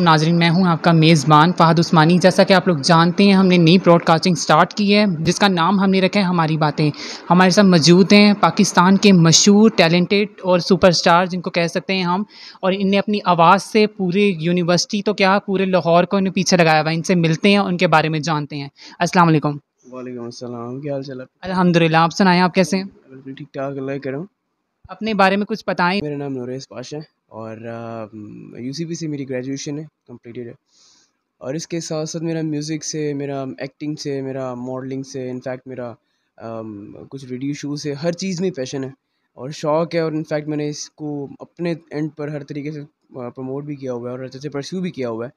नाज़रीन, मैं हूं आपका मेज़बान फ़हद उस्मानी। जैसा कि आप लोग जानते हैं, हमने नई ब्रॉडकास्टिंग स्टार्ट की है जिसका नाम हमने रखा है हमारी बातें। हमारे साथ मौजूद हैं पाकिस्तान के मशहूर टैलेंटेड और सुपरस्टार जिनको कह सकते हैं हम, और इन्हें अपनी आवाज़ से पूरे यूनिवर्सिटी तो क्या पूरे लाहौर को इन्हें पीछे लगाया हुआ है। इनसे मिलते हैं, उनके बारे में जानते हैं। अस्सलाम वालेकुम। वालेकुम अस्सलाम, क्या हाल चाल है? अल्हम्दुलिल्लाह, आप सुनाएं, आप कैसे हैं? बिल्कुल ठीक ठाक, अल्लाह का करम। अपने बारे में कुछ बताएं। मेरा नाम नूरेश पाशा है और यूसीपी से मेरी ग्रेजुएशन है, कंप्लीटेड है। और इसके साथ साथ मेरा म्यूज़िक से, मेरा एक्टिंग से, मेरा मॉडलिंग से, इनफैक्ट मेरा कुछ वीडियो शो से, हर चीज़ में पैशन है और शौक़ है। और इनफैक्ट मैंने इसको अपने एंड पर हर तरीके से प्रमोट भी किया हुआ है और अच्छे से परस्यू भी किया हुआ है।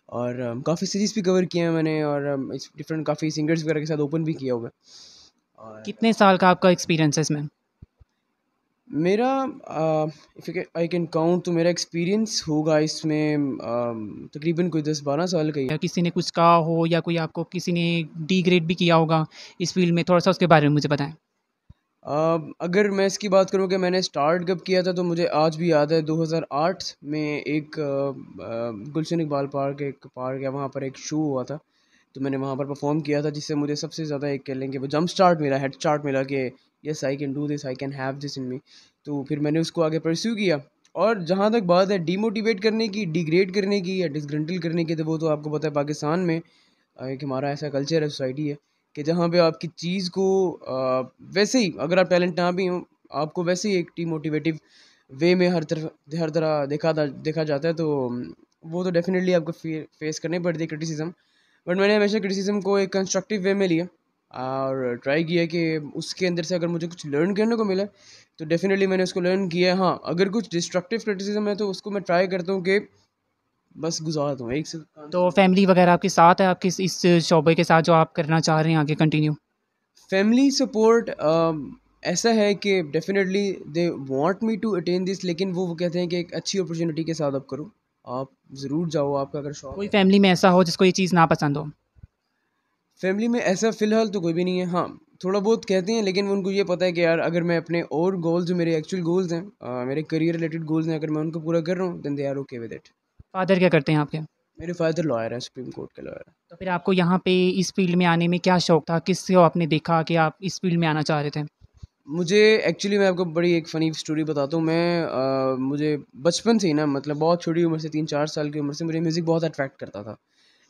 और काफ़ी सीरीज़ भी कवर किए हैं मैंने और डिफरेंट काफ़ी सिंगर्स वगैरह के साथ ओपन भी किया हुआ है। और कितने साल का आपका एक्सपीरियंस है इसमें? मेरा इफ़ आई कैन काउंट तो मेरा एक्सपीरियंस होगा इसमें तकरीबन कोई 10-12 साल का ही है। या किसी ने कुछ कहा हो या कोई आपको किसी ने डिग्रेड भी किया होगा इस फील्ड में, थोड़ा-सा उसके बारे में मुझे बताएँ? अगर मैं इसकी बात करूँ कि मैंने स्टार्ट कब किया था, तो मुझे आज भी याद है 2008 में एक गुलशन इकबाल पार्क, एक पार्क है वहाँ पर एक शो हुआ था। तो मैंने वहाँ पर परफॉर्म किया था, जिससे मुझे सबसे ज़्यादा एक कह लें कि वो जंप स्टार्ट मिला, हेड स्टार्ट मिला कि yes I can do this, I can have this in me. तो फिर मैंने उसको आगे परस्यू किया। और जहाँ तक बात है डीमोटिवेट करने की, डिग्रेड करने की या डिसग्रंटल करने की, तो वो तो आपको पता है पाकिस्तान में एक हमारा ऐसा कल्चर है, सोसाइटी है कि जहाँ पे आपकी चीज़ को वैसे ही अगर आप टैलेंट ना भी हो, आपको वैसे ही एक डीमोटिवेटिव वे में हर तरह देखा जाता है। तो वो तो डेफिनेटली आपको फेस करनी पड़ती है क्रिटिसिज्म। बट मैंने हमेशा क्रिटिसिज्म को एक कंस्ट्रक्टिव वे में लिया और ट्राई किया कि उसके अंदर से अगर मुझे कुछ लर्न करने को मिला तो डेफिनेटली मैंने उसको लर्न किया है। हाँ, अगर कुछ डिस्ट्रक्टिव क्रिटिसिज्म है तो उसको मैं ट्राई करता हूँ कि बस गुजार दूँ एक से तो फैमिली वगैरह आपके साथ है, आपके इस शोबे के साथ जो आप करना चाह रहे हैं आगे कंटिन्यू? फैमिली सपोर्ट ऐसा है कि definitely they want me to attend this, लेकिन वो कहते हैं कि एक अच्छी अपॉर्चुनिटी के साथ आप करो, आप ज़रूर जाओ, आपका अगर शौक कोई है। फैमिली में ऐसा हो जिसको ये चीज़ ना पसंद हो? फैमिली में ऐसा फ़िलहाल तो कोई भी नहीं है। हाँ, थोड़ा बहुत कहते हैं, लेकिन उनको ये पता है कि यार अगर मैं अपने और गोल्स जो मेरे एक्चुअल गोल्स हैं, मेरे करियर रिलेटेड गोल्स हैं, अगर मैं उनको पूरा कर रहा हूँ then they are okay with it. Father क्या करते हैं आपके? मेरे फादर लॉयर हैं, सुप्रीम कोर्ट के लॉयर हैं। तो फिर आपको यहाँ पे इस फील्ड में आने में क्या शौक था? किससे आपने देखा कि आप इस फील्ड में आना चाह रहे थे? मुझे एक्चुअली मैं आपको बड़ी एक फ़नी स्टोरी बताता हूँ। मैं मुझे बचपन से ही ना, मतलब बहुत छोटी उम्र से, 3-4 साल की उम्र से मुझे म्यूज़िक बहुत अट्रैक्ट करता था।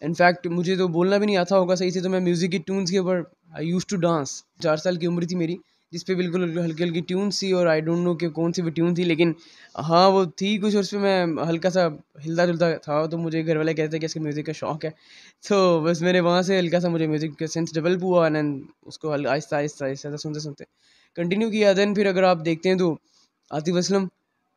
इनफैक्ट मुझे तो बोलना भी नहीं आता होगा सही से, तो मैं म्यूज़िक की ट्यून्स के ऊपर आई यूज्ड टू डांस। 4 साल की उम्र थी मेरी, जिस पे बिल्कुल हल्की-हल्की ट्यून्स थी और आई डोंट नो कि कौन-सी वो ट्यून थी, लेकिन हाँ, वो थी कुछ और उसपे मैं हल्का-सा हिलता-जुलता था, तो मुझे घर वाले कहते हैं कि इसको म्यूज़िक का शौक है। तो बस मेरे वहाँ से हल्का-सा मुझे म्यूज़िक का सेंस डेवलप हुआ एंड देन उसको आहिस्ता-आहिस्ता सुनते-सुनते कंटिन्यू किया। देन फिर अगर आप देखते हैं तो आतिफ़ असलम,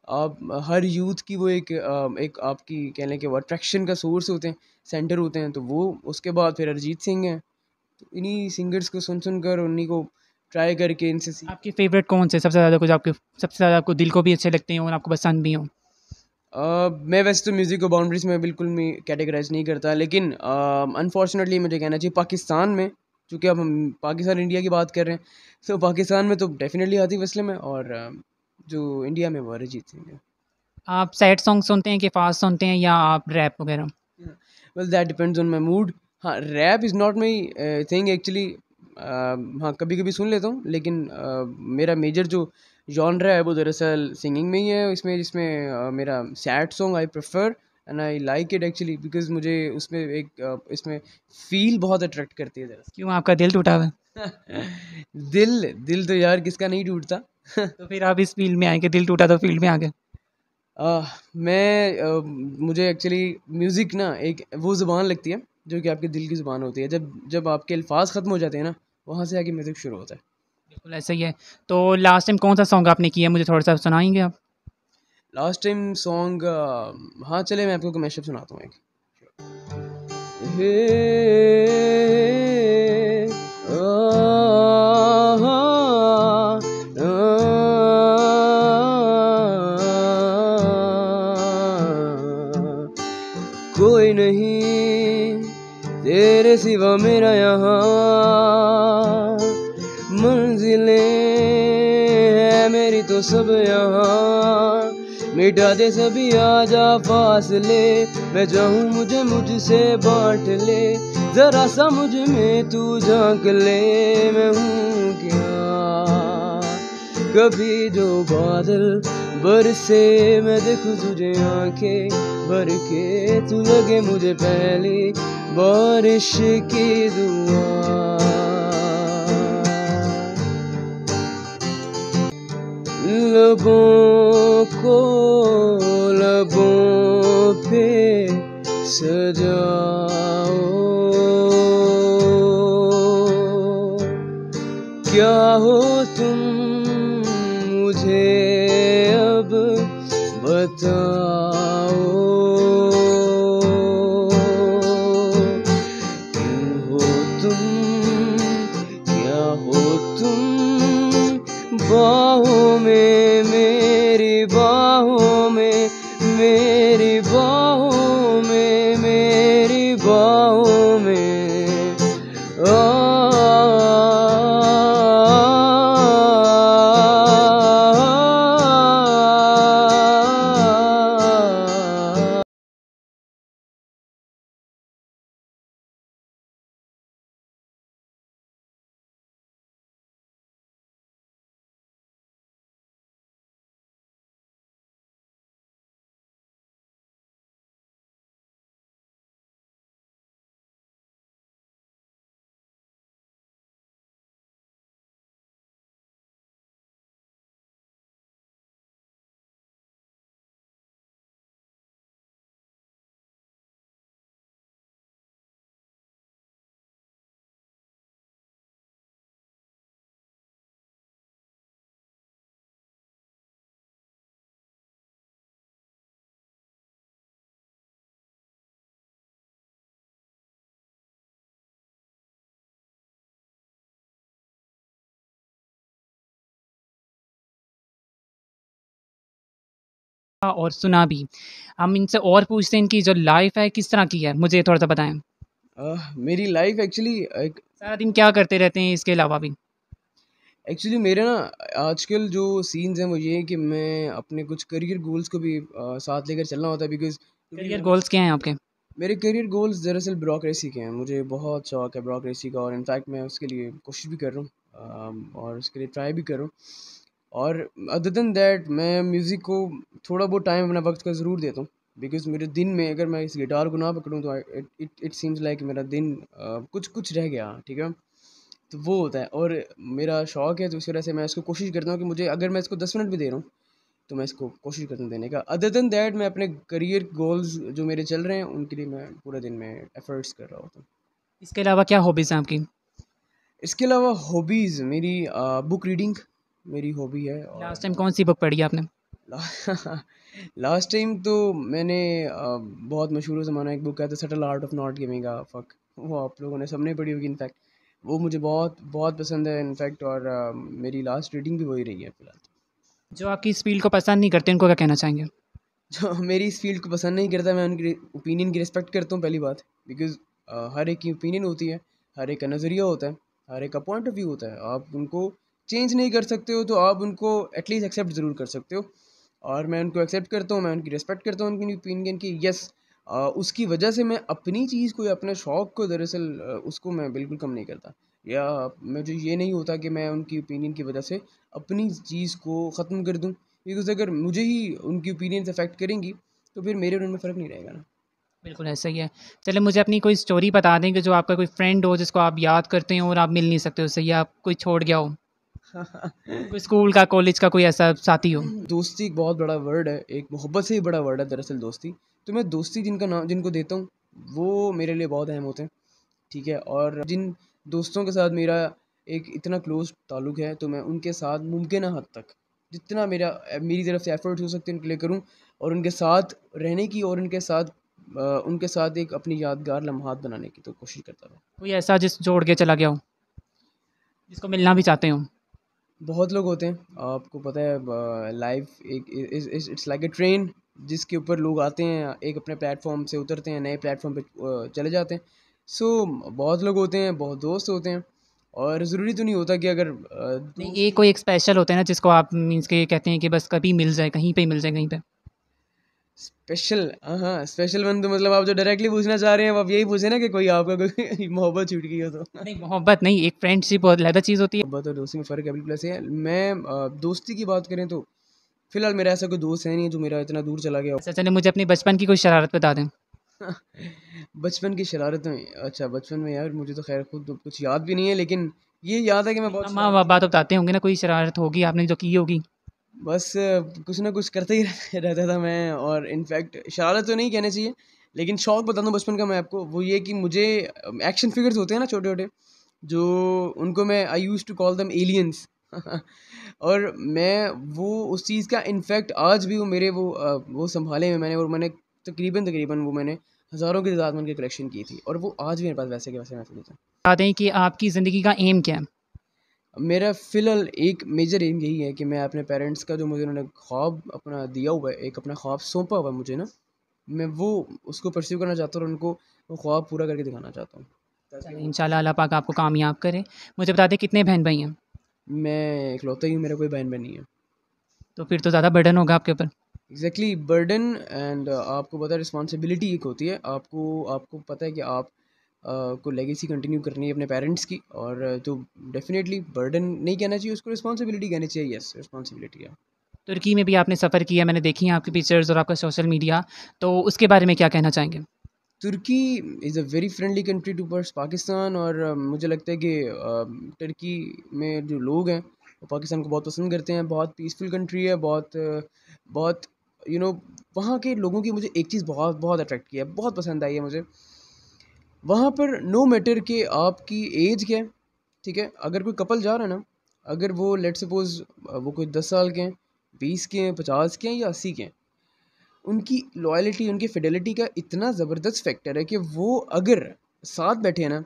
आप हर यूथ की वो एक आपकी कह लें कि वो अट्रैक्शन का सोर्स होते हैं, सेंटर होते हैं। तो वो उसके बाद फिर अरिजीत सिंह हैं। तो इन्हीं सिंगर्स को सुन कर उन्हीं को ट्राई करके इनसे सीख। आपके फ़ेवरेट कौन से सबसे ज़्यादा, कुछ आपके सबसे ज़्यादा आपको दिल को भी अच्छे लगते हों और आपको पसंद भी हों? मैं वैसे तो म्यूज़िक को बाउंड्रीज़ में बिल्कुल भी कैटेगराइज़ नहीं करता, लेकिन अनफॉर्चुनेटली मुझे कहना चाहिए पाकिस्तान में, चूँकि अब हम पाकिस्तान इंडिया की बात कर रहे हैं, तो पाकिस्तान में तो डेफ़िनेटली आतिफ़ असलम है और जो इंडिया में वो अरिजीत सिंह है। आप सैड सॉन्ग सुनते हैं कि फ़ास्ट सुनते हैं या आप रैप वगैरह? Well that depends on my mood. हाँ, rap is not my thing actually. हाँ, कभी-कभी सुन लेता हूँ, लेकिन मेरा मेजर जो जॉनरा है वो दरअसल सिंगिंग में ही है। इसमें जिसमें मेरा sad song I prefer and I like it actually, because मुझे उसमें इसमें फ़ील बहुत अट्रैक्ट करती है दरअसल। क्यों, आपका दिल टूटा हुआ है? दिल दिल तो यार किसका नहीं टूटता। तो फिर आप इस फ़ील्ड में आए कि दिल टूटा तो फ़ील्ड में आ गए? मुझे एक्चुअली म्यूज़िक ना एक वो ज़ुबान लगती है जो कि आपके दिल की ज़ुबान होती है। जब जब आपके अल्फ़ाज़ ख़त्म हो जाते हैं ना, वहाँ से आके म्यूज़िक शुरू होता है। बिल्कुल ऐसा ही है। तो लास्ट टाइम कौन-सा सॉन्ग आपने किया, मुझे थोड़ा-सा सुनाएँगे आप? लास्ट टाइम सॉन्ग हाँ, चलिए मैं आपको एक मैशअप सुनाता हूँ एक। हे कोई नहीं तेरे सिवा मेरा यहाँ, मंजिलें है मेरी तो सब यहाँ, मिटा दे सभी आजा फासले, मैं चाहूँ मुझे मुझसे बांट ले, जरा सा मुझ में तू झांक ले, मैं हूँ क्या। कभी जो बादल बरसे मैं देखूं तुझे आंखें भर के, तू लगे मुझे पहली बारिश की दुआ। लबों को लबों पे सजाओ, क्या हो तुम मुझे अब बताओ, क्यों हो तुम, क्या हो तुम बाहों में, मेरी बाहों में, मेरी बाहों में, मेरी बाहों में। और सुना भी। हम इनसे और पूछते हैं इनकी जो लाइफ़ है किस तरह की है? मुझे थोड़ा-सा बताएँ। मेरी लाइफ एक्चुअली एक सारा दिन क्या करते रहते हैं इसके अलावा भी? एक्चुअली मेरे ना आजकल जो सीन्स हैं वो ये है कि मैं अपने कुछ करियर गोल्स को भी साथ लेकर चलना होता है, because to be career goals honest क्या हैं आपके? मेरे करियर गोल्स दरअसल ब्यूरोक्रेसी के हैं। मुझे बहुत शौक है ब्यूरोक्रेसी का, और इनफैक्ट मैं उसके लिए कोशिश भी कर रहा हूँ और उसके लिए ट्राई भी कर रहा हूँ। और अदर देन दैट मैं म्यूज़िक को थोड़ा बहुत टाइम अपना वक्त का ज़रूर देता हूँ, बिकॉज मेरे दिन में अगर मैं इस गिटार को ना पकड़ूँ तो it it it seems like मेरा दिन कुछ कुछ रह गया, ठीक है। तो वो होता है, और मेरा शौक है तो इस वजह से मैं इसको कोशिश करता हूँ कि मुझे अगर मैं इसको 10 मिनट भी दे रहा हूँ तो मैं इसको कोशिश करता हूँ देने का। अदर देन दैट मैं अपने करियर गोल्स जो मेरे चल रहे हैं उनके लिए मैं पूरे दिन में एफर्ट्स कर रहा होता हूँ। इसके अलावा क्या हॉबीज़ हैं आपकी? इसके अलावा हॉबीज़ मेरी बुक रीडिंग मेरी हॉबी है। लास्ट और टाइम कौन-सी बुक पढ़ी आपने? लास्ट टाइम तो मैंने बहुत मशहूर ज़माना एक बुक है the subtle art of not giving a fuck, वो आप लोगों ने सबने पढ़ी होगी इनफैक्ट। वो मुझे बहुत बहुत पसंद है इनफैक्ट, और मेरी लास्ट रीडिंग भी वही रही है फ़िलहाल तो। जो आपकी इस फ़ील्ड को पसंद नहीं करते, उनको क्या कहना चाहेंगे? जो मेरी इस फ़ील्ड को पसंद नहीं करता मैं उनकी ओपिनियन की रिस्पेक्ट करता हूँ पहली बात, बिकॉज़ हर एक की ओपिनियन होती है, हर एक का नज़रिया होता है, हर एक का पॉइंट ऑफ व्यू होता है। आप उनको चेंज नहीं कर सकते हो तो आप उनको एटलीस्ट एक्सेप्ट ज़रूर कर सकते हो, और मैं उनको एक्सेप्ट करता हूँ, मैं उनकी रिस्पेक्ट करता हूँ उनकी ओपिनियन की। यस, उसकी वजह से मैं अपनी चीज़ को या अपने शौक़ को दरअसल उसको मैं बिल्कुल कम नहीं करता, या मुझे ये नहीं होता कि मैं उनकी ओपिनियन की वजह से अपनी चीज़ को ख़त्म कर दूँ, बिकॉज़ अगर मुझे ही उनकी ओपिनियंस अफेक्ट करेंगी तो फिर मेरे और उनमें फ़र्क नहीं रहेगा ना। बिल्कुल ऐसा ही है। चलिए मुझे अपनी कोई स्टोरी बता दें कि जो आपका कोई फ्रेंड हो जिसको आप याद करते हो और आप मिल नहीं सकते उससे, या कोई छोड़ गया हो? कोई स्कूल का, कॉलेज का कोई ऐसा साथी हो? दोस्ती एक बहुत बड़ा वर्ड है, एक मोहब्बत से ही बड़ा वर्ड है दरअसल दोस्ती। तो मैं दोस्ती जिनका नाम जिनको देता हूँ वो मेरे लिए बहुत अहम होते हैं, ठीक है। और जिन दोस्तों के साथ मेरा एक इतना क्लोज ताल्लुक़ है तो मैं उनके साथ मुमकिन हद तक जितना मेरी तरफ से एफ़र्ट्स हो सकते हैं उनके लिए करूँ, और उनके साथ रहने की और उनके साथ एक अपनी यादगार लम्हात बनाने की तो कोशिश करता हूँ। कोई ऐसा जिस छोड़ के चला गया हो, जिसको मिलना भी चाहते हो? बहुत लोग होते हैं, आपको पता है लाइफ एक इट्स लाइक अ ट्रेन जिसके ऊपर लोग आते हैं, एक अपने प्लेटफॉर्म से उतरते हैं, नए प्लेटफॉर्म पे चले जाते हैं। सो बहुत लोग होते हैं, बहुत दोस्त होते हैं, और ज़रूरी तो नहीं होता कि अगर नहीं, दोस्त एक कोई एक स्पेशल होता है ना जिसको आप मीन्स के कहते हैं कि बस कभी मिल जाए, कहीं पे मिल जाए, कहीं पे? स्पेशल, हाँ स्पेशल वन तो मतलब आप जो डायरेक्टली पूछना चाह रहे हैं, आप यही पूछे ना कि कोई आपका कोई मोहब्बत छूट गई हो तो। नहीं, मोहब्बत नहीं, एक फ्रेंडशिप बहुत अलग चीज़ होती है। मोहब्बत और दोस्ती में फ़र्क है प्लस है। मैं दोस्ती की बात करें तो फिलहाल मेरा ऐसा कोई दोस्त है नहीं जो मेरा इतना दूर चला गया अच्छा, चलिए मुझे अपनी बचपन की कोई शरारत बता दें। हो। बचपन की शरारतें, अच्छा बचपन में यार मुझे तो खैर खुद तो कुछ याद भी नहीं है, लेकिन ये याद है कि मैं बहुत माँ बाप शरारती तो बताते होंगे ना, कोई शरारत होगी आपने जो की होगी। बस कुछ ना कुछ करते ही रहता था मैं। और इनफैक्ट शरारत तो नहीं कहना चाहिए, लेकिन शौक बता दूं बचपन का मैं आपको, वो ये कि मुझे एक्शन फिगर्स होते हैं ना छोटे छोटे, जो उनको मैं I used to call them aliens. और मैं वो उस चीज़ का इनफैक्ट आज भी वो मेरे वो संभाले हैं मैंने, और मैंने तकरीबन तकरीबन वो मैंने हज़ारों की तादाद में उनकी कलेक्शन की थी, और वो आज भी मेरे पास वैसे के वैसे महफूज हैं। बता दें कि आपकी ज़िंदगी का एम क्या है? मेरा फ़िलहाल एक मेजर एम यही है कि मैं अपने पेरेंट्स का जो मुझे उन्होंने ख्वाब अपना दिया हुआ है, एक अपना ख्वाब सौंपा हुआ है मुझे ना, मैं वो उसको परस्यू करना चाहता हूँ और उनको वो ख्वाब पूरा करके दिखाना चाहता हूँ, ताकि चलिए वो इंशाल्लाह अल्लाह पाक आपको कामयाब करे। मुझे बता दें कितने बहन-भाई हैं? मैं इकलौता ही हूँ, मेरा कोई बहन-भाई नहीं है। तो फिर तो ज़्यादा बर्डन होगा आपके ऊपर। एग्ज़ैक्टली बर्डन एंड आपको पता है रिस्पॉन्सिबिलिटी एक होती है, आपको आपको पता है कि आप को लेगेसी कंटिन्यू करनी है अपने पेरेंट्स की, और तो डेफ़िनेटली बर्डन नहीं कहना चाहिए उसको, रिस्पॉन्सिबिलिटी कहनी चाहिए। यस, रिस्पॉन्सिबिलिटी है। तुर्की में भी आपने सफ़र किया, मैंने देखी हैं आपकी पिक्चर्स और आपका सोशल मीडिया, तो उसके बारे में क्या कहना चाहेंगे? Turkey is a very friendly country towards Pakistan, और मुझे लगता है कि तुर्की में जो लोग हैं वो पाकिस्तान को बहुत पसंद करते हैं। बहुत पीसफुल कंट्री है, बहुत बहुत यू नो वहाँ के लोगों की मुझे एक चीज़ बहुत बहुत अट्रैक्ट किया है, बहुत पसंद आई है मुझे। वहाँ पर नो मैटर कि आपकी एज क्या है, ठीक है? अगर कोई कपल जा रहा है ना, अगर वो लेट्स सपोज़ वो कोई 10 साल के हैं, 20 के हैं, 50 के हैं या 80 के हैं, उनकी लॉयल्टी, उनकी फिडेलिटी का इतना ज़बरदस्त फैक्टर है कि वो अगर साथ बैठे हैं ना,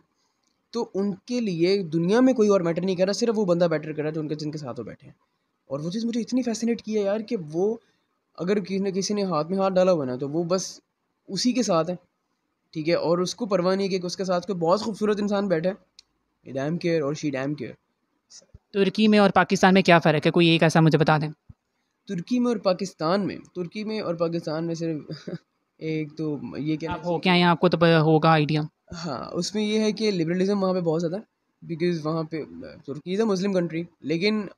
तो उनके लिए दुनिया में कोई और मैटर नहीं कर रहा, सिर्फ वो बंदा मैटर कर रहा है जो उनके जिनके साथ वो बैठे हैं। और वो चीज़ मुझे इतनी फैसिनेट की है यार कि वो अगर किसी ने हाथ में हाथ डाला हुआ है ना, तो वो बस उसी के साथ है, ठीक है? और उसको परवाह नहीं है कि उसके साथ कोई बहुत खूबसूरत इंसान बैठा है, ही डैम केयर और शी डैम केयर। तुर्की में और पाकिस्तान में क्या फ़र्क है? कोई एक ऐसा मुझे बता दें। तुर्की में और पाकिस्तान में सिर्फ एक तो ये कहना आप हो चाहिए के आए कि हैं, आपको तो होगा आइडिया। हाँ, उसमें ये है कि लिबरलिज़्म वहाँ पे बहुत ज़्यादा है, बिकॉज़ वहाँ पे तुर्की इज़ अ मुस्लिम कंट्री, लेकिन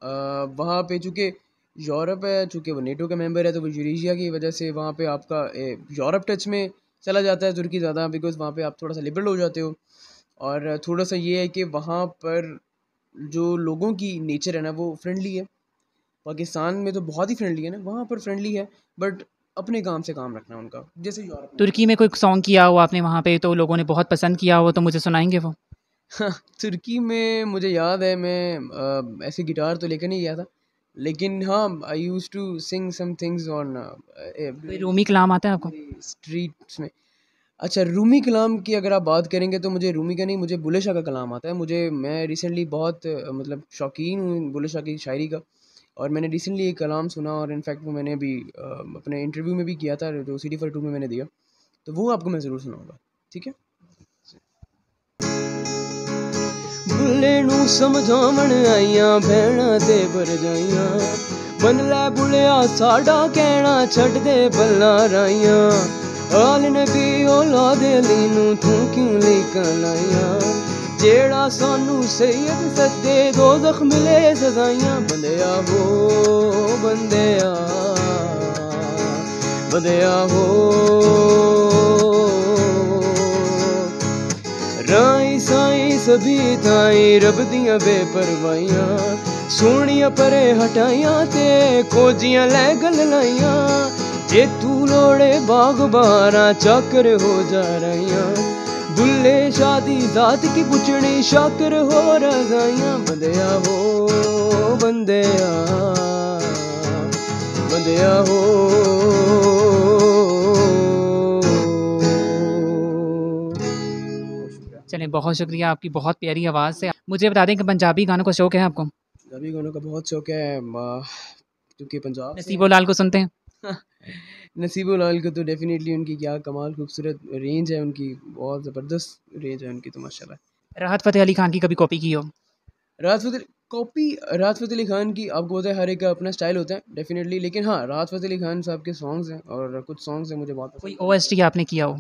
वहाँ पे चूँकि यूरोप है, चूँकि वो नेटो का मेंबर है, तो वो यूरेशिया की वजह से वहाँ पे आपका यूरोप टच में चला जाता है तुर्की ज़्यादा, बिकॉज़ वहाँ पे आप थोड़ा-सा लिबरल हो जाते हो। और थोड़ा-सा ये है कि वहाँ पर जो लोगों की नेचर है ना, वो फ्रेंडली है। पाकिस्तान में तो बहुत ही फ्रेंडली है ना, वहाँ पर फ्रेंडली है, बट अपने काम से काम रखना है उनका, जैसे यूरोप में होता तुर्की में कोई सॉन्ग किया हो आपने वहाँ पे, तो लोगों ने बहुत पसंद किया हो, तो मुझे सुनाएँगे वो? है। तुर्की में मुझे याद है मैं ऐसे गिटार तो लेकर नहीं गया था, लेकिन हाँ I used to sing some things on कोई ड्यूरिंग रूमी कलाम आता है आपको? स्ट्रीट्स में। अच्छा, रूमी कलाम की अगर आप बात करेंगे तो मुझे रूमी का नहीं, मुझे बुल्ले शाह का कलाम आता है। मैं रिसेंटली बहुत मतलब शौकीन हूँ बुल्ले शाह की शायरी का, और मैंने रिसेंटली एक कलाम सुना, और इनफैक्ट वो मैंने अभी अपने इंटरव्यू में भी किया था जो सिटी फॉर टू में मैंने दिया, तो वो आपको मैं ज़रूर सुनाऊंगा, ठीक है? बुल्ले नू समझावण आईयां भैणां ते भरजाइयां, बन लै बुलिया साडा कहना छड्ड दे बल्लां राइयां, आल नबी औलाद अली नू तू क्यों लेकर लाइयां, जेड़ा सानू सैयद सद्दे दोज़ख मिले सजाइयां, बंदेया हो बंदेया बंदेया हो राई साई सभी थाई रब दियां बेपरवाइयां, सोहणियां परे हटाइयां ते खोजियां लै गल लाइयां, जे तू लोड़े बाग बारा चाकर हो जा रहियां, बुल्ले शादी जात की पुछड़ी शाकर हो रजाइयां, बंदेया हो बंदेया बंदेया हो। चलिए बहुत शुक्रिया, आपकी बहुत प्यारी आवाज़ से। मुझे बता दें कि पंजाबी गानों का शौक है आपको? पंजाबी गानों का बहुत शौक है, क्योंकि पंजाब से नसीबो लाल को सुनते हैं? हैं। नसीबुल लाल को तो डेफिनेटली, उनकी क्या कमाल खूबसूरत रेंज है उनकी, बहुत ज़बरदस्त रेंज है उनकी तो माशाल्लाह। राहत फ़तेह अली खान की कभी कॉपी की हो? राहत फ़तेह कॉपी राहत फ़तेह अली खान की आपको पता है हर एक का अपना स्टाइल होता है डेफिनेटली, लेकिन हाँ राहत फ़तेह अली खान साहब के सॉन्ग्स हैं और कुछ सॉन्ग्स हैं मुझे बहुत कोई पसंद है। ओएसटी आपने किया हो?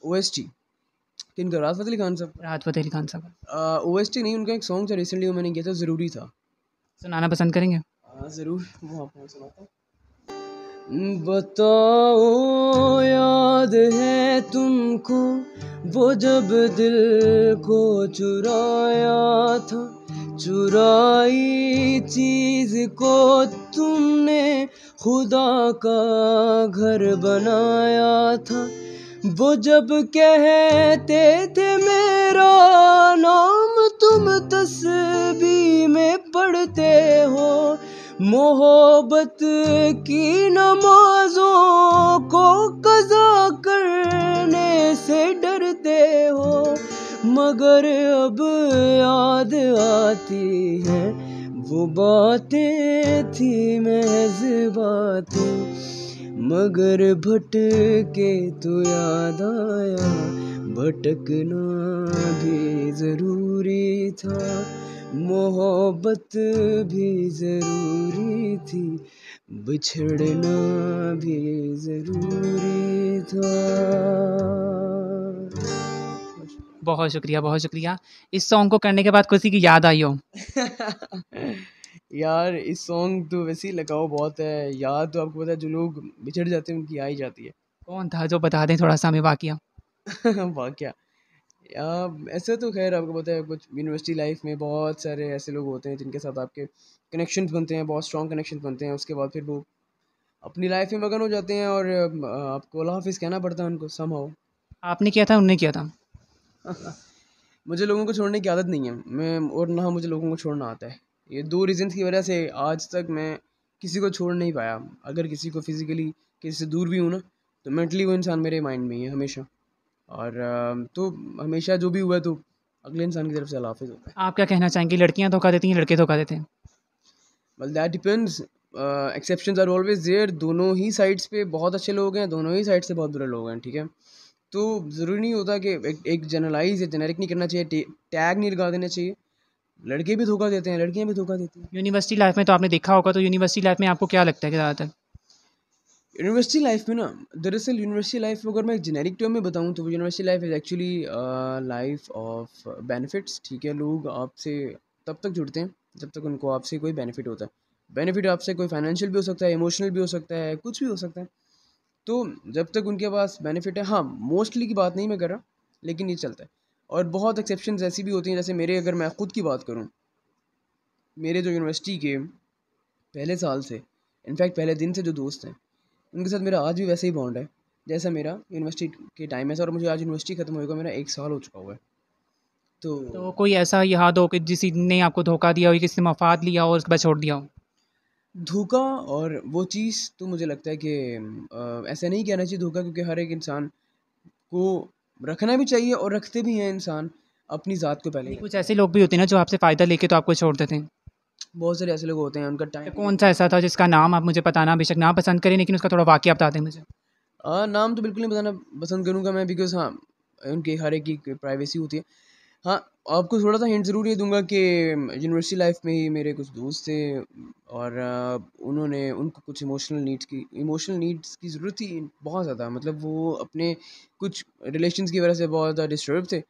ओएसटी किनका? राहत फ़तेह अली खान साहब राहत फ़तेह अली खान साहब का? ओएसटी नहीं, उनका एक सॉन्ग था रिसेंटली वो मैंने किया था, ज़रूरी था। सुनाना पसंद करेंगे? हाँ ज़रूर, वो आपको सुनाता हूँ। बताओ याद है तुमको वो जब दिल को चुराया था, चुराई चीज को तुमने खुदा का घर बनाया था। वो जब कहते थे मेरा नाम तुम तस्बीह में पढ़ते हो, मोहब्बत की नमाजों को कज़ा करने से डरते हो, मगर अब याद आती हैं वो बातें थी महज़ बातें, मगर भटके तो याद आया भटकना भी ज़रूरी था, मोहब्बत भी ज़रूरी थी, बिछड़ना भी ज़रूरी था। बहुत शुक्रिया, बहुत शुक्रिया। इस सॉन्ग को करने के बाद किसी की याद आई हो? यार इस सॉन्ग तो वैसे ही लगाओ बहुत है, याद तो आपको पता है जो लोग बिछड़ जाते हैं उनकी आ ही जाती है। कौन था जो बता दें थोड़ा-सा हमें वाक़या? वाक़या ऐसा तो ख़ैर आपको पता है कुछ यूनिवर्सिटी लाइफ में बहुत सारे ऐसे लोग होते हैं जिनके साथ आपके कनेक्शंस बनते हैं, बहुत स्ट्रॉन्ग कनेक्शंस बनते हैं, उसके बाद फिर वो अपनी लाइफ में मगन हो जाते हैं और आपको अल्लाह हाफ़िज़ कहना पड़ता है उनको समहाउ। आपने किया था, उन्होंने किया था? मुझे लोगों को छोड़ने की आदत नहीं है, मैं और ना मुझे लोगों को छोड़ना आता है। ये 2 रीज़न्स की वजह से आज तक मैं किसी को छोड़ नहीं पाया। अगर किसी को फ़िज़िकली किसी से दूर भी हूँ ना, तो मेंटली वो इंसान मेरे माइंड में ही है हमेशा। और तो हमेशा जो भी हुआ है तो अगले इंसान की तरफ से अल्लाह हाफ़िज़ होता है। आप क्या कहना चाहेंगे, लड़कियाँ धोखा देती हैं, लड़के धोखा देते हैं? Well that depends, exceptions are always there, दोनों ही साइड्स पे बहुत अच्छे लोग हैं, दोनों ही साइड से बहुत बुरे लोग हैं, ठीक है? तो ज़रूरी नहीं होता कि एक जनरलाइज़ या जेनेरिक नहीं करना चाहिए, टैग नहीं लगा देना चाहिए। लड़के भी धोखा देते हैं, लड़कियाँ भी धोखा देती हैं। यूनिवर्सिटी लाइफ़ में तो आपने देखा होगा, तो यूनिवर्सिटी लाइफ़ में आपको क्या लगता है कि ज़्यादातर? यूनिवर्सिटी लाइफ में ना, दरअसल यूनिवर्सिटी लाइफ में अगर मैं जेनेरिक टर्म में बताऊँ तो university life is actually life of benefits, ठीक है? लोग आपसे तब तक जुड़ते हैं जब तक उनको आपसे कोई बेनिफिट होता है। बेनिफिट आपसे कोई फाइनेंशियल भी हो सकता है, इमोशनल भी हो सकता है, कुछ भी हो सकता है। तो जब तक उनके पास बेनिफिट है, हाँ, मोस्टली की बात नहीं मैं कर रहा, लेकिन ये चलता है। और बहुत एक्सेप्शंस ऐसी भी होती हैं, जैसे मेरे अगर मैं खुद की बात करूँ, मेरे जो यूनिवर्सिटी के पहले साल से, इनफैक्ट पहले दिन से जो दोस्त हैं, उनके साथ मेरा आज भी वैसे ही बॉन्ड है जैसा मेरा यूनिवर्सिटी के टाइम है, और मुझे आज यूनिवर्सिटी ख़त्म होएगा मेरा 1 साल हो चुका हुआ है। तो तो कोई ऐसा याद हो कि किसी ने आपको धोखा दिया हो, या किसी ने मफ़ाद लिया हो और उसके बाद छोड़ दिया हो? धोखा और वो चीज़ तो मुझे लगता है कि ऐसा नहीं कहना चाहिए धोखा, क्योंकि हर एक इंसान को रखना भी चाहिए और रखते भी हैं इंसान, अपनी ज़ात को पहले ही नहीं, कुछ रखते हैं। ऐसे लोग भी होते हैं ना जो आपसे फ़ायदा लेके तो आपको छोड़ देते हैं। बहुत सारे ऐसे लोग होते हैं, उनका तो टाइम भी कौन-सा ऐसा था जिसका नाम आप मुझे बताना बेशक ना पसंद करें, लेकिन उसका थोड़ा वाक़या बता दें मुझे? नाम तो बिल्कुल नहीं बताना पसंद करूँगा मैं, बिकॉज़ हाँ, उनकी हर एक की प्राइवेसी होती है। हाँ, आपको थोड़ा-सा हिंट ज़रूर ये दूँगा कि यूनिवर्सिटी लाइफ़ में ही मेरे कुछ दोस्त थे और उनको कुछ इमोशनल नीड्स की ज़रूरत थी बहुत ज़्यादा। मतलब वो अपने कुछ रिलेशंस की वज़ह से बहुत ज़्यादा डिस्टर्ब थे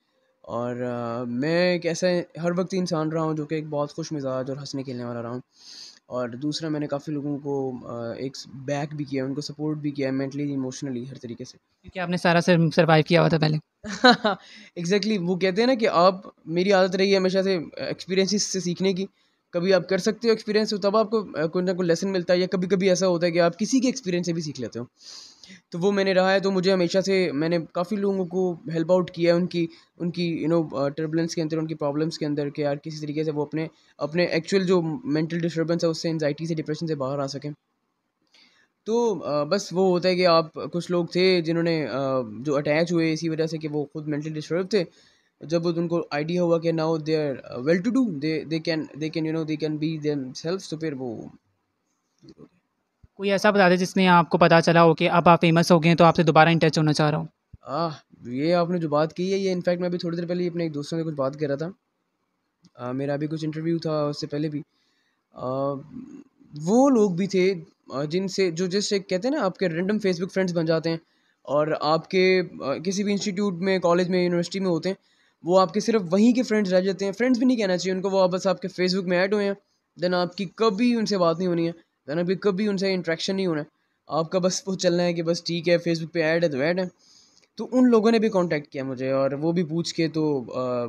और मैं एक ऐसा हर वक़्त इंसान रहा हूँ जो कि एक बहुत खुशमिज़ाज और हँसने-खेलने वाला रहा हूँ। और दूसरा मैंने काफ़ी लोगों को एक बैक भी किया, उनको सपोर्ट भी किया मेंटली, इमोशनली, हर तरीके से। क्योंकि आपने सारा सर्वाइव किया हुआ था पहले। एग्ज़ैक्टली वो कहते हैं ना कि आप मेरी आदत रही है हमेशा से एक्सपीरियंसेस से सीखने की। कभी आप कर सकते हो एक्सपीरियंस, तो तब आपको कोई ना कोई लेसन मिलता है, या कभी-कभी ऐसा होता है कि आप किसी के एक्सपीरियंस से भी सीख लेते हो। तो वो मैंने रहा है, तो मुझे हमेशा से मैंने काफ़ी लोगों को हेल्प आउट किया है उनकी उनकी टर्बुलेंस के अंदर, उनकी प्रॉब्लम्स के अंदर, कि यार किसी तरीके से वो अपने अपने एक्चुअल जो मेंटल डिस्टर्बेंस है उससे, एंग्ज़ायटी से, डिप्रेशन से बाहर आ सकें। तो बस वो होता है कि आप कुछ लोग थे जिन्होंने जो अटैच हुए इसी वजह से कि वो खुद मेंटली डिस्टर्ब थे। जब उनको आइडिया हुआ कि now they are well to do, they can they can be themselves, तो फिर वो कोई ऐसा बता दें जिसमें आपको पता चला हो कि अब आप फ़ेमस हो गए हैं, तो आपसे दोबारा इन टच होना चाह रहा हूँ? ये आपने जो बात की है, ये इनफैक्ट मैं अभी थोड़ी देर पहले ही अपने एक दोस्तों से कुछ बात कर रहा था। मेरा भी कुछ इंटरव्यू था उससे पहले भी। वो लोग भी थे जिनसे जो जैसे कहते हैं ना आपके रैंडम फेसबुक फ्रेंड्स बन जाते हैं और आपके किसी भी इंस्टीट्यूट में, कॉलेज में, यूनिवर्सिटी में होते हैं, वो आपके सिर्फ वहीं के फ्रेंड्स रह जाते हैं। फ्रेंड्स भी नहीं कहना चाहिए उनको, वो बस आपके फेसबुक में ऐड हुए हैं, देन आपकी कभी उनसे बात नहीं होनी है, देन आपकी कभी उनसे इंट्रैक्शन नहीं होना है। आपका बस वो चलना है कि बस ठीक है फेसबुक पे ऐड है तो ऐड है। तो उन लोगों ने भी कांटेक्ट किया मुझे और वो भी पूछ के तो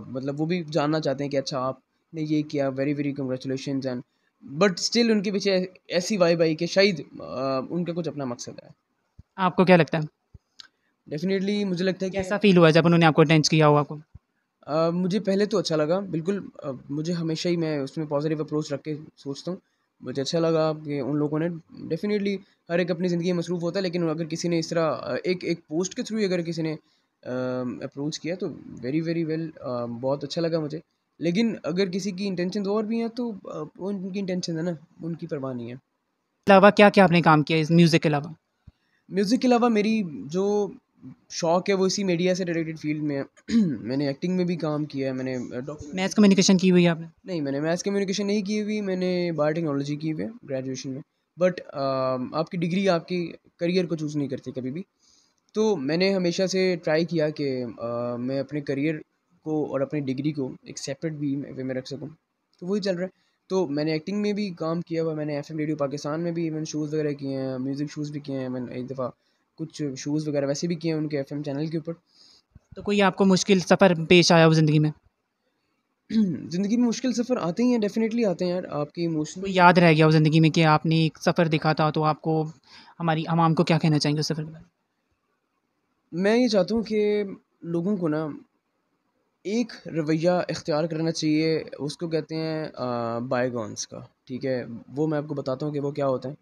मतलब वो भी जानना चाहते हैं कि अच्छा आपने ये किया, very very congratulations. And but still उनके पीछे ऐसी वाइब आई कि शायद उनका कुछ अपना मकसद है। आपको क्या लगता है, डेफिनेटली मुझे लगता है कि कैसा फ़ील हुआ जब उन्होंने आपको अटेंड किया हो आपको? मुझे पहले तो अच्छा लगा बिल्कुल। मुझे हमेशा ही मैं उसमें पॉजिटिव अप्रोच रख के सोचता हूँ। मुझे अच्छा लगा कि उन लोगों ने डेफिनेटली हर एक अपनी ज़िंदगी में मसरूफ़ होता है, लेकिन अगर किसी ने इस तरह एक एक पोस्ट के थ्रू अगर किसी ने अप्रोच किया तो वेरी वेरी वेल, बहुत अच्छा लगा मुझे। लेकिन अगर किसी की इंटेंशन और भी हैं तो वो उनकी इंटेंशन है ना, उनकी परवाह नहीं है। अलावा क्या-क्या आपने काम किया इस म्यूज़िक के अलावा? म्यूज़िक के अलावा मेरी जो शौक है वो इसी मीडिया से रिलेटेड फील्ड में है। मैंने एक्टिंग में भी काम किया है, मैंने मैथ डॉक्यूमेंट्री। कम्युनिकेशन की हुई है आपने? नहीं, मैंने मैथ्स कम्युनिकेशन नहीं की हुई, मैंने बायोटेक्नोलॉजी की हुई है ग्रेजुएशन में। बट आपकी डिग्री आपकी करियर को चूज़ नहीं करती कभी भी। तो मैंने हमेशा से ट्राई किया कि मैं अपने करियर को और अपनी डिग्री को एक सेपरेट भी वे में रख सकूँ। तो वही चल रहा है। तो मैंने एक्टिंग में भी काम किया हुआ, मैंने एफएम रेडियो पाकिस्तान में भी इवन शोज़ वगैरह किए हैं, म्यूज़िक शोज़ भी किए हैं। मैंने एक दफ़ा कुछ शोज़ वगैरह वैसे भी किए हैं उनके एफएम चैनल के ऊपर। तो कोई आपको मुश्किल सफ़र पेश आया हो ज़िंदगी में? ज़िंदगी में मुश्किल सफ़र आते ही हैं, डेफ़िनेटली आते हैं यार। आपकी कोई इमोशनल याद रह गया हो ज़िंदगी में कि आपने एक सफ़र देखा था तो आपको हमारी आवाम को क्या कहना चाहेंगे उस सफ़र के बारे में? मैं ये चाहता हूँ कि लोगों को ना एक रवैया इख्तियार करना चाहिए, उसको कहते हैं बायगॉन्स का, ठीक है? वो मैं आपको बताता हूँ कि वो क्या होता है,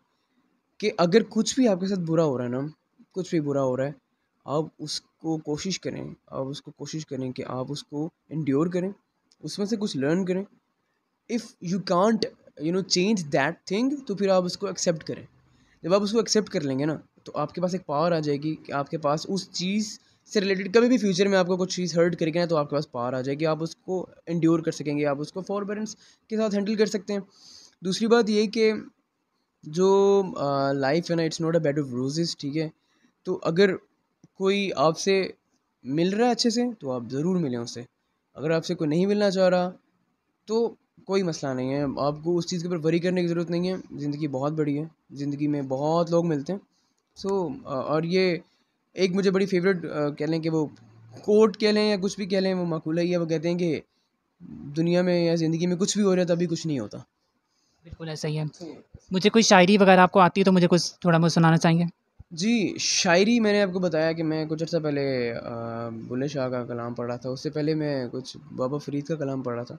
कि अगर कुछ भी आपके साथ बुरा हो रहा है ना, कुछ भी बुरा हो रहा है, आप उसको कोशिश करें कि आप उसको एंड्योर करें, उसमें से कुछ लर्न करें। If you can't change that thing, तो फिर आप उसको एक्सेप्ट करें। जब आप उसको एक्सेप्ट कर लेंगे ना, तो आपके पास एक पावर आ जाएगी कि आपके पास उस चीज़ से रिलेटेड कभी भी फ्यूचर में आपको कुछ चीज़ हर्ट करेगी ना, तो आपके पास पावर आ जाएगी, आप उसको एंड्योर कर सकेंगे, आप उसको फॉरबेरेंस के साथ हैंडल कर सकते हैं। दूसरी बात ये कि जो लाइफ है ना, it's not a bed of roses, ठीक है? तो अगर कोई आपसे मिल रहा है अच्छे से तो आप ज़रूर मिलें उससे। अगर आपसे कोई नहीं मिलना चाह रहा तो कोई मसला नहीं है, आपको उस चीज़ के ऊपर वरी करने की ज़रूरत नहीं है। ज़िंदगी बहुत बड़ी है, ज़िंदगी में बहुत लोग मिलते हैं। सो और ये एक मुझे बड़ी फेवरेट कह लें कि वो कोट कह लें या कुछ भी कह लें, वो मकूला ही है। वो कहते हैं कि दुनिया में या ज़िंदगी में कुछ भी हो रहा है तभी कुछ नहीं होता। बिल्कुल ऐसा ही है। मुझे कोई शायरी वग़ैरह आपको आती है तो मुझे कुछ थोड़ा बहुत सुनाना चाहेंगे? जी, शायरी मैंने आपको बताया कि मैं कुछ अर्सा पहले बुल्ले शाह का कलाम पढ़ा था। उससे पहले मैं कुछ बाबा फ़रीद का कलाम पढ़ा था।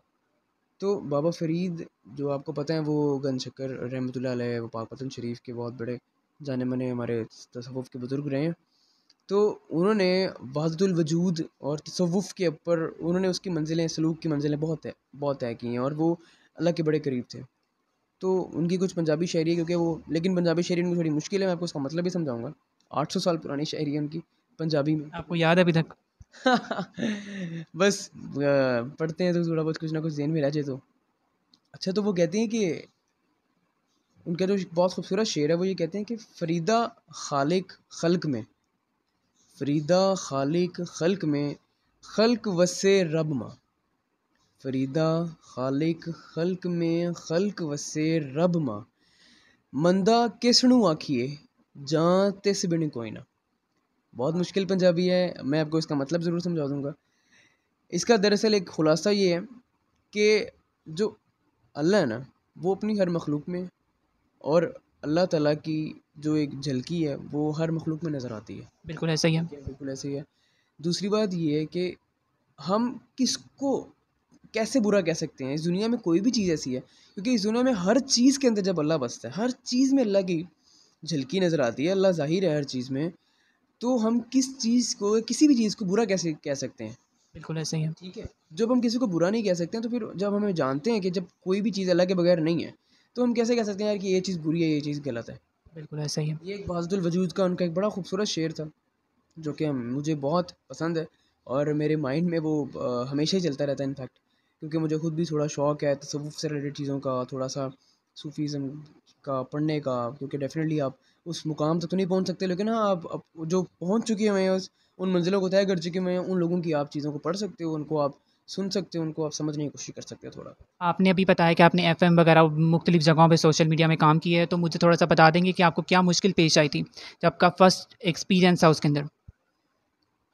तो बाबा फ़रीद, जो आपको पता है, वो गंज शक्कर रहमतुल्लाह अलैह, वो पाकपतन शरीफ के बहुत बड़े जाने-माने हमारे तसव्वुफ़ के बुज़ुर्ग रहे हैं। तो उन्होंने वहदतुल वजूद और तसव्वुफ़ के ऊपर उन्होंने उसकी मंज़िलें, सलूक की मंज़िलें बहुत तय की हैं और वो अल्लाह के बड़े करीब थे। तो उनकी कुछ पंजाबी शायरी है, क्योंकि वो, लेकिन पंजाबी शायरी उनकी थोड़ी मुश्किल है, मैं आपको उसका मतलब भी समझाऊँगा। 800 साल पुरानी शायरी है उनकी पंजाबी में। आपको याद है अभी तक? बस पढ़ते हैं तो थोड़ा बहुत कुछ ना कुछ ज़हन में रह जाए तो। अच्छा, तो वो कहते हैं कि उनका जो बहुत खूबसूरत शेर है वो ये कहते हैं कि फ़रीदा ख़ालिक ख़ल्क़ में, फ़रीदा ख़ालिक ख़ल्क़ में, ख़ल्क़ वसे रब माँ। फ़रीदा ख़ालिक ख़ल्क़ में, ख़ल्क़ वसे रब माँ। मंदा किसनू आखिए, जां तिस बिन कोई ना। बहुत मुश्किल पंजाबी है, मैं आपको इसका मतलब ज़रूर समझा दूँगा। इसका दरअसल एक ख़ुलासा ये है कि जो अल्लाह है ना, वो अपनी हर मखलूक में, और अल्लाह ताला की जो एक झलकी है वो हर मखलूक में नज़र आती है। बिल्कुल ऐसा ही है। ठीक है, बिल्कुल ऐसे ही है। दूसरी बात ये है कि हम किसको कैसे बुरा कह सकते हैं? इस दुनिया में कोई भी चीज़ ऐसी है, क्योंकि इस दुनिया में हर चीज़ के अंदर जब अल्लाह बसता है, हर चीज़ में अल्लाह की झलकी नज़र आती है, अल्लाह ज़ाहिर है हर चीज़ में। तो हम किस चीज़ को, किसी भी चीज़ को बुरा कैसे कह सकते हैं? बिल्कुल ऐसा ही है। ठीक है। जब हम किसी को बुरा नहीं कह सकते हैं, तो फिर जब हमें जानते हैं कि जब कोई भी चीज़ अल्लाह के बगैर नहीं है, तो हम कैसे कह सकते हैं यार कि ये चीज़ बुरी है, ये चीज़ गलत है? बिल्कुल ऐसा ही है। ये एक बहादुल वजूद का उनका एक बड़ा खूबसूरत शेर था, जो कि मुझे बहुत पसंद है और मेरे माइंड में वो हमेशा ही चलता रहता है इनफैक्ट। क्योंकि मुझे खुद भी थोड़ा शौक़ है तसव्वुफ़ से रिलेटेड चीज़ों का, थोड़ा सा सूफ़ीज़्म का पढ़ने का, क्योंकि डेफ़िनेटली आप उस मुकाम तक तो नहीं पहुँच सकते, लेकिन हाँ आप जो पहुँच चुके हुए हैं उन मंज़िलों को तय कर चुके हुए हैं, उन लोगों की आप चीज़ों को पढ़ सकते हो, उनको आप सुन सकते हो, उनको आप समझने की कोशिश कर सकते हो थोड़ा। आपने अभी बताया कि आपने एफ़एम वगैरह मुख्तलिफ़ जगहों पे सोशल मीडिया में काम किया है, तो मुझे थोड़ा-सा बता देंगे कि आपको क्या मुश्किल पेश आई थी, जब आपका फ़र्स्ट एक्सपीरियंस था उसके अंदर?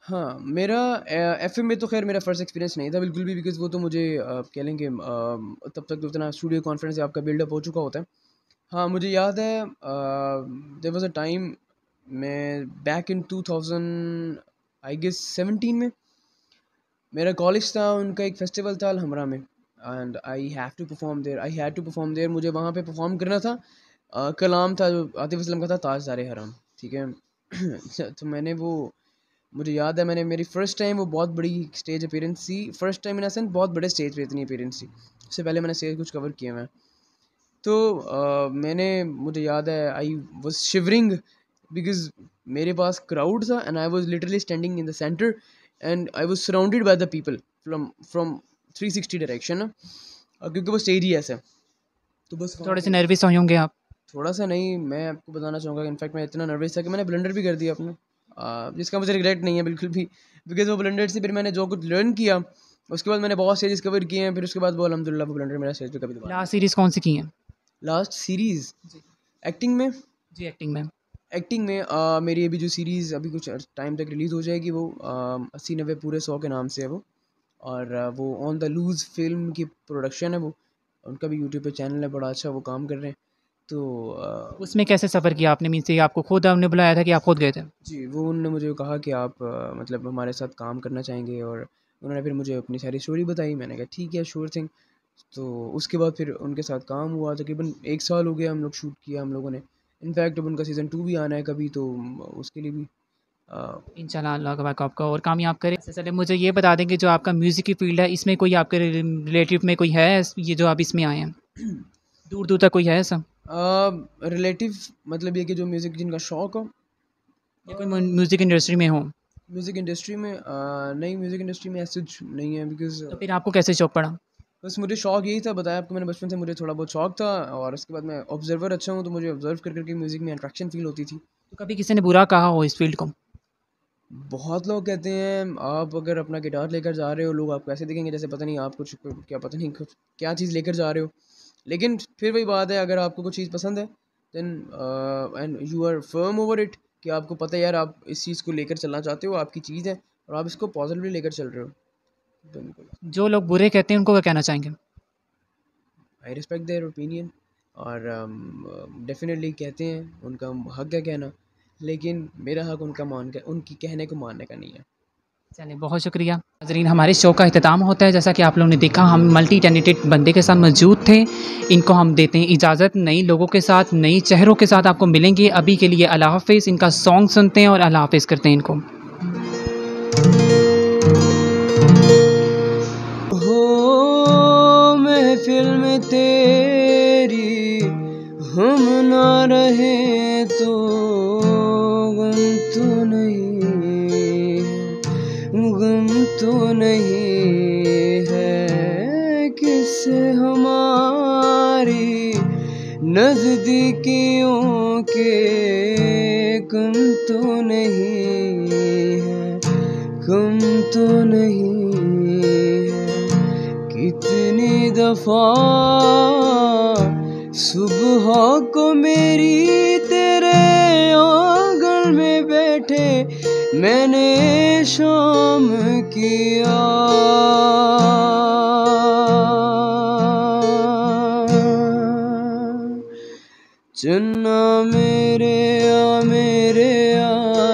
हाँ, मेरा एफ़एम में तो ख़ैर मेरा फ़र्स्ट एक्सपीरियंस नहीं था बिल्कुल भी, बिकॉज़ वो तो मुझे कह लें कि तब तक तो उतना स्टूडियो कॉन्फिडेंस आपका बिल्डअप हो चुका होता है। हाँ, मुझे याद है देयर वाज़ अ टाइम मैं बैक इन 2000 आई गेस 17 में मेरा कॉलेज था, उनका एक फेस्टिवल था अलहमरा में and I had to perform there मुझे वहाँ पे परफॉर्म करना था। कलाम था जो आतिफ़ असलम का था, ताजदारे हरम, ठीक है? तो मैंने वो मुझे याद है मैंने मेरी फ़र्स्ट टाइम वो बहुत बड़ी स्टेज अपीयरेंस थी। First time in a sense बहुत बड़े स्टेज पे इतनी अपीयरेंस थी। उससे पहले मैंने स्टेज कुछ कवर किए हुए हैं। तो मैंने मुझे याद है आई वाज़ शिवरिंग बिकॉज़ मेरे पास क्राउड था and I was literally standing in the centre and I was surrounded by the people from 360 direction क्योंकि वो स्टेज ही ऐसा है। तो बस वहाँ थोड़े से पे नर्वस हुए होंगे आप? थोड़ा-सा नहीं, मैं आपको बताना चाहूँगा कि इनफैक्ट मैं इतना नर्वस था कि मैंने ब्लंडर भी कर दिया अपना जिसका मुझे रिग्रेट नहीं है बिल्कुल भी बिकॉज़ वो ब्लंडर से फिर मैंने जो कुछ लर्न किया, उसके बाद मैंने बहुत स्टेजेस कवर किए हैं, फिर उसके बाद वो अल्हम्दुलिल्लाह वो ब्लंडर मेरा स्टेज पे कभी दोबारा नहीं लास्ट सीरीज़ कौन-सी की हैं? लास्ट सीरीज़ जी। एक्टिंग में जी, एक्टिंग में। मेरी अभी जो सीरीज़ अभी कुछ टाइम तक रिलीज़ हो जाएगी वो 80-90 पूरे 100 के नाम से है वो और वो ऑन द लूज़ फ़िल्म की प्रोडक्शन है वो। उनका भी यूट्यूब पे चैनल है, बड़ा अच्छा वो काम कर रहे हैं। तो उसमें कैसे सफ़र किया आपने? मीन्स ये आपको खुद हमने बुलाया था कि आप खुद गए थे? जी, वो उन्होंने मुझे कहा कि आप मतलब हमारे साथ काम करना चाहेंगे और उन्होंने फिर मुझे अपनी सारी स्टोरी बताई। मैंने कहा ठीक है, श्योर थिंग। तो उसके बाद फिर उनके साथ काम हुआ, तकरीबन 1 साल हो गया हम लोग शूट किया हम लोगों ने। इनफैक्ट अब उनका सीज़न 2 भी आना है कभी तो उसके लिए भी अ, इंशाल्लाह अल्लाह तबारक आपका और कामयाब करे। सबसे पहले मुझे ये बता दें कि जो आपका म्यूज़िक की फ़ील्ड है, इसमें कोई आपके रिलेटिव में कोई है ये जो आप इसमें आए हैं? दूर-दूर तक कोई है ऐसा? रिलेटिव मतलब ये कि जो म्यूज़िक जिनका शौक हो या कोई म्यूज़िक इंडस्ट्री में हो? म्यूज़िक इंडस्ट्री में नहीं म्यूज़िक इंडस्ट्री में ऐसा कुछ नहीं है बिकॉज़ तो फिर आपको कैसे शौक पड़ा? बस मुझे शौक यही था बताया आपको मैंने बचपन से मुझे थोड़ा बहुत शौक था और उसके बाद मैं ऑब्ज़र्वर अच्छा हूँ तो मुझे ऑब्ज़र्व कर के म्यूज़िक में अट्रैक्शन फ़ील होती थी। तो कभी किसी ने बुरा कहा हो इस फ़ील्ड को? बहुत लोग कहते हैं आप अगर अपना गिटार लेकर जा रहे हो लोग आपको ऐसे देखेंगे जैसे पता नहीं आप कुछ क्या पता नहीं कुछ क्या चीज़ लेकर जा रहे हो। लेकिन फिर वही बात है अगर आपको कुछ चीज़ पसंद है then and you are firm over it कि आपको पता है यार आप इस चीज़ को लेकर चलना चाहते हो, आपकी चीज़ है और आप इसको पॉज़िटिवली लेकर चल रहे हो। बिल्कुल। जो लोग बुरे कहते हैं उनको क्या कहना चाहेंगे? आई रिस्पेक्ट देयर ओपिनियन और डेफ़िनेटली कहते हैं, उनका हक है कहना, लेकिन मेरा हक उनकी कहने को मानने का नहीं है। चलिए बहुत शुक्रिया। नाज़रीन हमारे शो का इख्तिताम होता है जैसा कि आप लोगों ने देखा हम मल्टी टैलेंटेड बंदे के साथ मौजूद थे। इनको हम देते हैं इजाज़त नई लोगों के साथ, नई चेहरों के साथ आपको मिलेंगे। अभी के लिए अल्लाह हाफ़िज़। इनका सॉन्ग सुनते हैं और अल्लाह हाफ़िज़ करते हैं इनको। हो महफ़िल में तेरी हम ना रहें तो गम तो नहीं गम तो नहीं है किससे हमारी नज़दीकियों के कम तो नहीं है कम तो नहीं है कितनी दफ़ा सुबह को मेरी तेरे आंगन में बैठे मैंने शाम किया चन्ना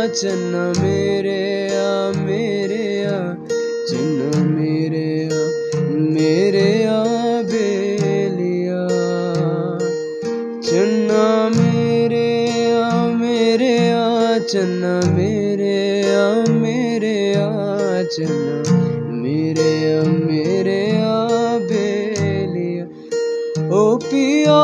चन्ना चन्ना बेलिया चन्ना चन्ना चन्ना बेलिया ओ पिया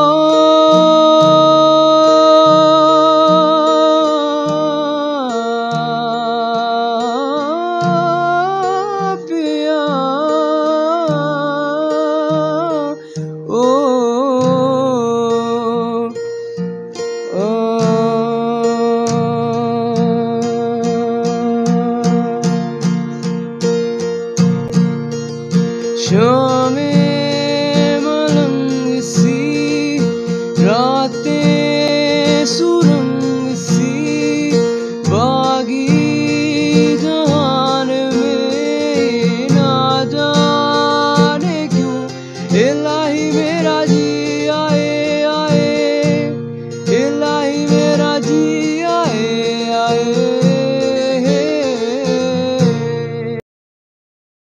पिया शामें मलंग सी रातें